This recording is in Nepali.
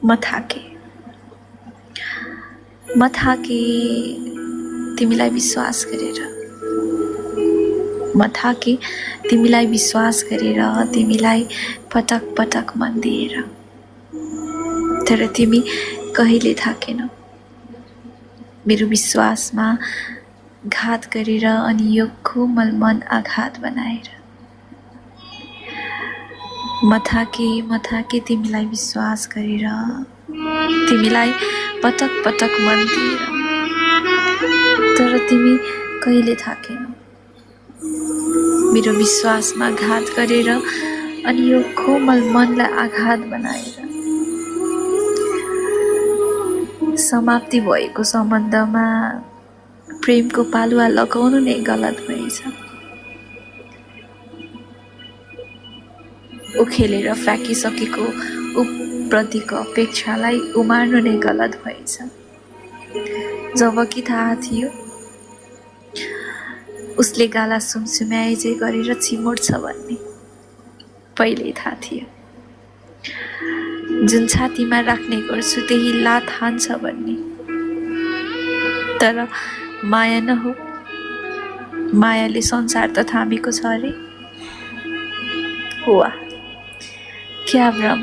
म थाके तिमीलाई विश्वास गरेर, म थाके तिमीलाई विश्वास गरेर, तिमीलाई पटक पटक मन दिएर, तर तिमी कहिले थाकेनौ मेरो विश्वासमा घात गरेर अनि यो कोमल मन आघात बनाएर। म थाके तिमीलाई विश्वास गरेर, तिमीलाई पटक पटक मन दिएर, तर तिमी कहिले थाकेनौ मेरो विश्वासमा घात गरेर अनि यो कोमल मनलाई आघात बनाएर। समाप्ति भएको सम्बन्धमा प्रेमको पालुवा लगाउनु नै गलत भएछ। उखेलेर फ्याँकिसकेको उप्रतिको अपेक्षालाई उमार्नु नै गलत भएछ। जबकि थाहा थियो उसले गाला सुमसुम्याए जे गरेर छिमोड्छ भन्ने, पहिल्यै थाहा थियो। जुन छातीमा राख्ने गर्छु त्यही लात हान्छ भन्ने, तर माया नहो, मायाले संसार त थामेको छ अरे। वाह क्या भ्रम।